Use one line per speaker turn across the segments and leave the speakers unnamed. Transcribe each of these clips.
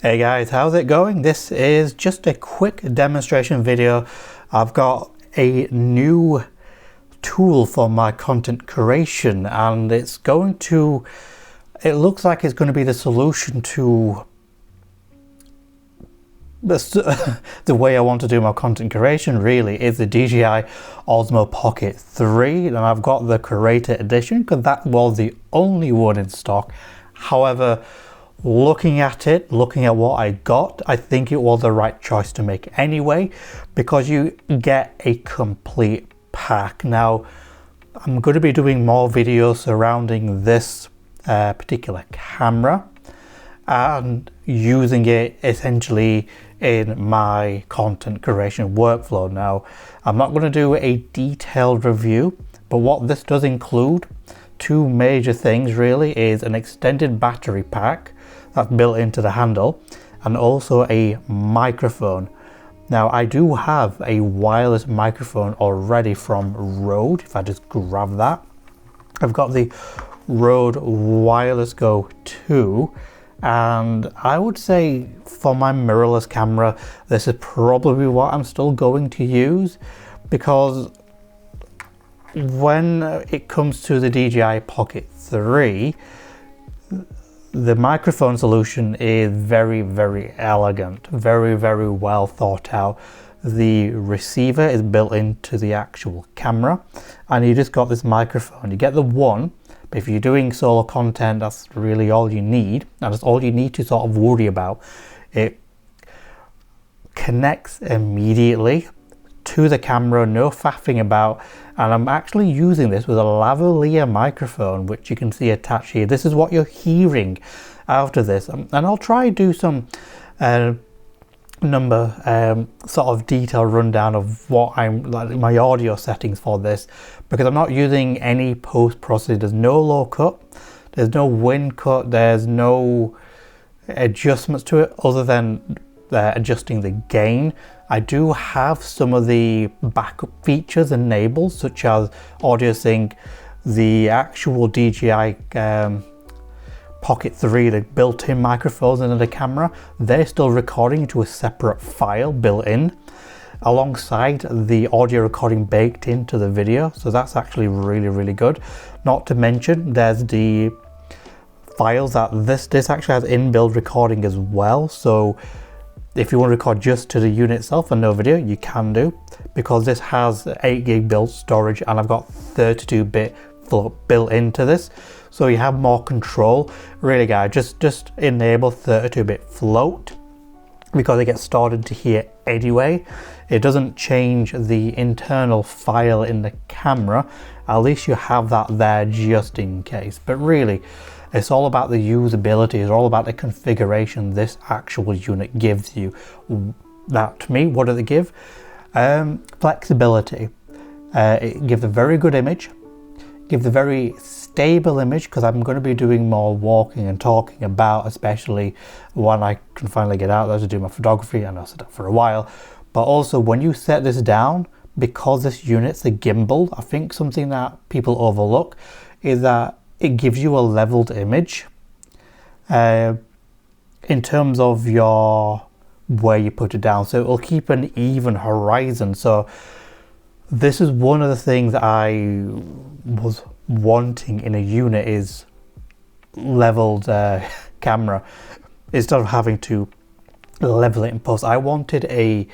Hey guys, how's it going? This is just a quick demonstration video. I've got a new tool for my content creation and it looks like it's going to be the solution to the way I want to do my content creation. Really is the DJI Osmo Pocket 3, and I've got the Creator Edition because that was the only one in stock. However, looking at what I got, I think it was the right choice to make anyway, because you get a complete pack. Now, I'm going to be doing more videos surrounding this particular camera and using it essentially in my content creation workflow. Now, I'm not going to do a detailed review, but what this does include, two major things really, is an extended battery pack that's built into the handle and also a microphone. Now, I do have a wireless microphone already from Rode. If I just grab that, I've got the Rode Wireless Go 2, and I would say for my mirrorless camera, this is probably what I'm still going to use, because when it comes to the DJI Pocket 3, the microphone solution is very, very elegant, very, very well thought out. The receiver is built into the actual camera, and you just got this microphone. You get the one, but if you're doing solo content, that's really all you need, and that's all you need to sort of worry about. It connects immediately to the camera, no faffing about, and I'm actually using this with a lavalier microphone, which you can see attached here. This is what you're hearing out of this, and I'll try do some sort of detailed rundown of what I'm like my audio settings for this, because I'm not using any post processing. There's no low cut, there's no wind cut, there's no adjustments to it other than adjusting the gain. I do have some of the backup features enabled, such as audio sync, the actual DJI Pocket 3, the built-in microphones into the camera. They're still recording to a separate file built in, alongside the audio recording baked into the video. So that's actually really, really good. Not to mention, there's the files that this actually has inbuilt recording as well. So if you want to record just to the unit itself and no video, you can do, because this has 8 gig built storage and I've got 32-bit float built into this. So you have more control. Really guys, just enable 32-bit float, because it gets stored into here anyway. It doesn't change the internal file in the camera. At least you have that there just in case. But really, it's all about the usability. It's all about the configuration this actual unit gives you. That, to me, what does it give? Flexibility. It gives a very good image. Gives a very stable image, because I'm going to be doing more walking and talking about, especially when I can finally get out there to do my photography. I know I said that for a while. But also, when you set this down, because this unit's a gimbal, I think something that people overlook is that it gives you a leveled image in terms of where you put it down. So it will keep an even horizon. So this is one of the things that I was wanting in a unit, is leveled camera, instead of having to level it in post. I wanted a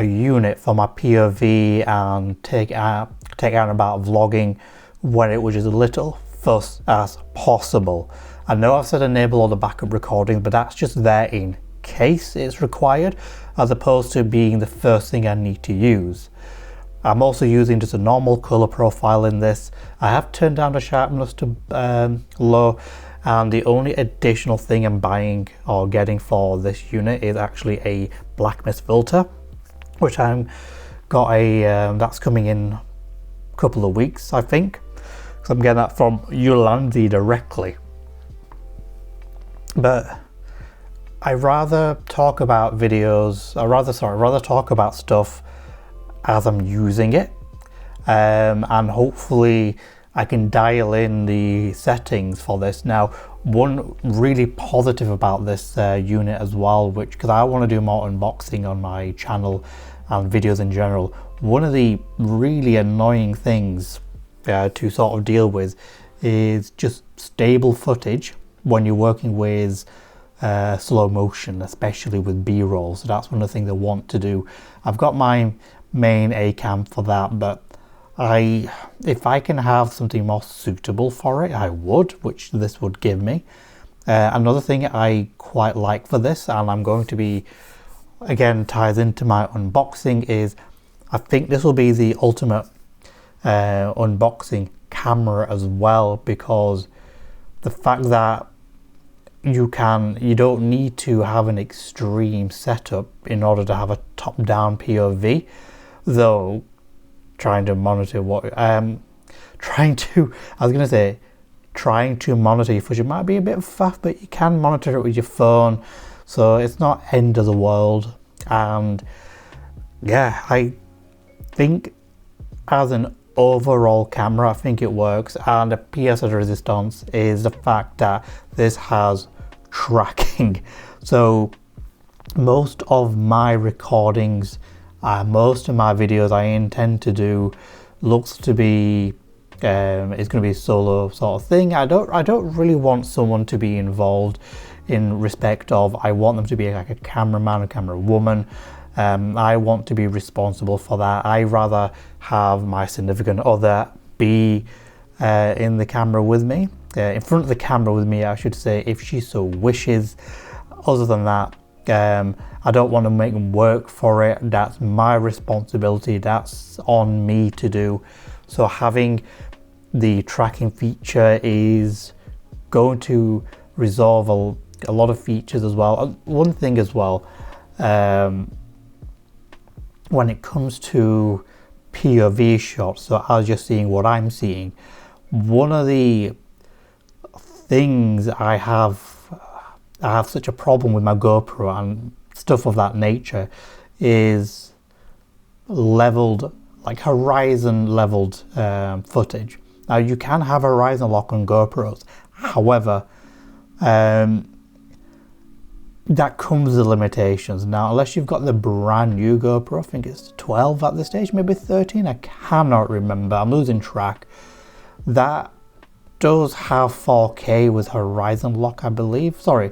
unit for my POV and take out about vlogging when it was just a little fuss as possible. I know I've said enable all the backup recording, but that's just there in case it's required, as opposed to being the first thing I need to use. I'm also using just a normal color profile in this. I have turned down the sharpness to low, and the only additional thing I'm buying or getting for this unit is actually a blackness filter, which that's coming in a couple of weeks, I think. So I'm getting that from Ulanzi directly. But I rather talk about talk about stuff as I'm using it, and hopefully I can dial in the settings for this. Now, one really positive about this unit as well, which, because I want to do more unboxing on my channel and videos in general, one of the really annoying things to sort of deal with is just stable footage when you're working with slow motion, especially with B-roll. So that's one of the things I want to do. I've got my main A cam for that, but if I can have something more suitable for it, I would, which this would give me. Another thing I quite like for this, and I'm going to be, again, ties into my unboxing, is I think this will be the ultimate unboxing camera as well, because the fact that you don't need to have an extreme setup in order to have a top-down POV, though trying to monitor trying to monitor your footage might be a bit faff, but you can monitor it with your phone, so it's not end of the world. And yeah, I think as an overall camera, I think it works. And a pièce de résistance is the fact that this has tracking. So most of my recordings, most of my videos I intend to do looks to be it's going to be a solo sort of thing. I don't really want someone to be involved in respect of, I want them to be like a cameraman or camera woman. I want to be responsible for that. I rather have my significant other be in the camera with me, in front of the camera with me, I should say, if she so wishes. Other than that, I don't want to make them work for it. That's my responsibility. That's on me to do. So having the tracking feature is going to resolve a lot of features as well. One thing as well, when it comes to POV shots, so as you're seeing what I'm seeing, one of the things I have such a problem with my GoPro and stuff of that nature is leveled, like horizon leveled footage. Now you can have horizon lock on GoPros, however, that comes with limitations. Now, unless you've got the brand new GoPro, I think it's 12 at this stage, maybe 13, I cannot remember, I'm losing track. That does have 4K with horizon lock, I believe. Sorry,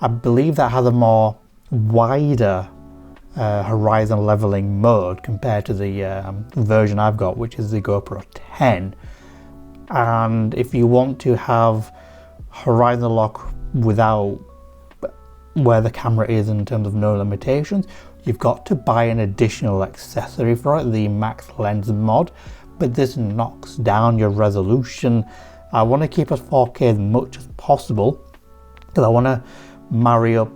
I believe that has a more wider horizon leveling mode compared to the version I've got, which is the GoPro 10. And if you want to have horizon lock without where the camera is in terms of no limitations, you've got to buy an additional accessory for it, the max lens mod. But this knocks down your resolution. I want to keep it 4K as much as possible because I want to marry up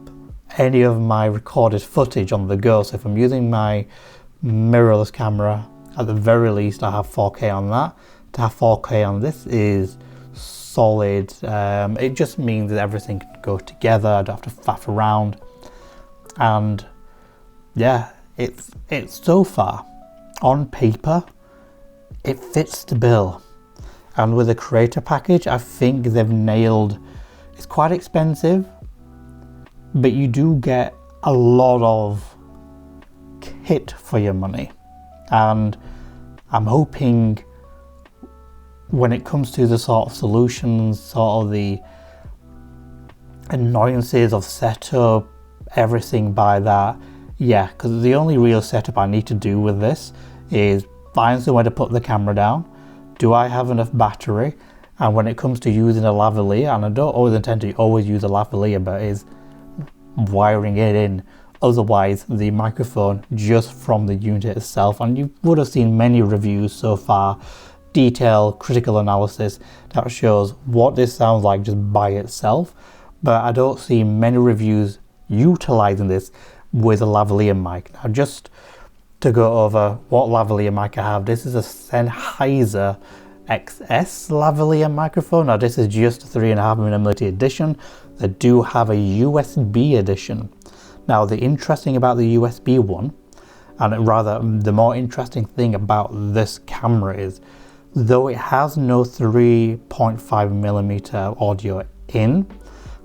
any of my recorded footage on the go. So if I'm using my mirrorless camera, at the very least I have 4K on that. To have 4K on this is solid. It just means that everything can go together. I don't have to faff around. And yeah, it's so far on paper it fits the bill, and with a creator package I think they've nailed. It's quite expensive, but you do get a lot of kit for your money, and I'm hoping when it comes to the sort of solutions, sort of the annoyances of setup, everything by that, yeah, because the only real setup I need to do with this is find somewhere to put the camera down. Do I have enough battery? And when it comes to using a lavalier, and I don't always intend to always use a lavalier, but is wiring it in. Otherwise, the microphone just from the unit itself, and you would have seen many reviews so far, detailed critical analysis that shows what this sounds like just by itself, but I don't see many reviews utilizing this with a lavalier mic. Now, just to go over what lavalier mic I have, this is a Sennheiser XS lavalier microphone. Now this is just a 3.5mm edition. They do have a USB edition. Now the interesting about the USB one, and rather the more interesting thing about this camera is Though it has no 3.5mm audio in,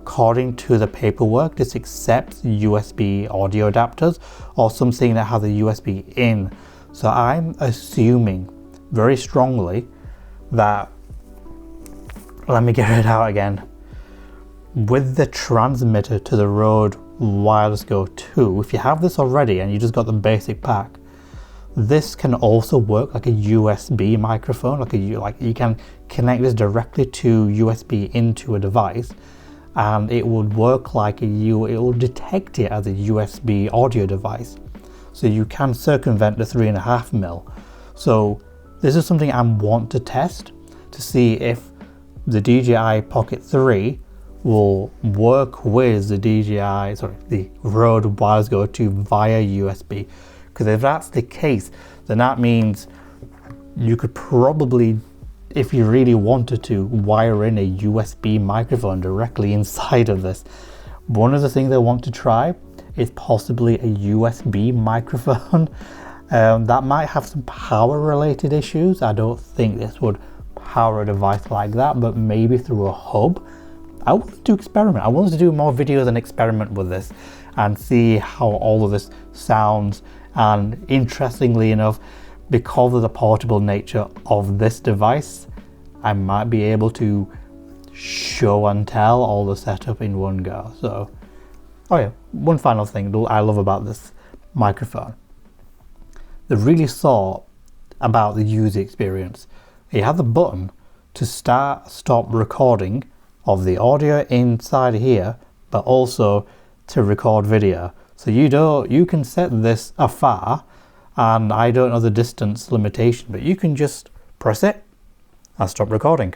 according to the paperwork, this accepts USB audio adapters or something that has a USB in. So I'm assuming very strongly that, let me get it out again, with the transmitter to the Rode Wireless Go 2, if you have this already and you just got the basic pack, this can also work like a USB microphone. Like you can connect this directly to USB into a device, and it would work like it will detect it as a USB audio device. So you can circumvent the 3.5mm. So this is something I want to test to see if the DJI Pocket 3 will work with the Rode Wireless Go 2 via USB. Because if that's the case, then that means you could probably, if you really wanted to, wire in a USB microphone directly inside of this. One of the things I want to try is possibly a USB microphone. That might have some power related issues. I don't think this would power a device like that, but maybe through a hub. I wanted to experiment. I wanted to do more videos and experiment with this and see how all of this sounds. And interestingly enough, because of the portable nature of this device, I might be able to show and tell all the setup in one go. So, oh yeah, one final thing I love about this microphone. They really thought about the user experience. You have the button to stop recording of the audio inside here, but also to record video. So you can set this afar, and I don't know the distance limitation, but you can just press it and stop recording.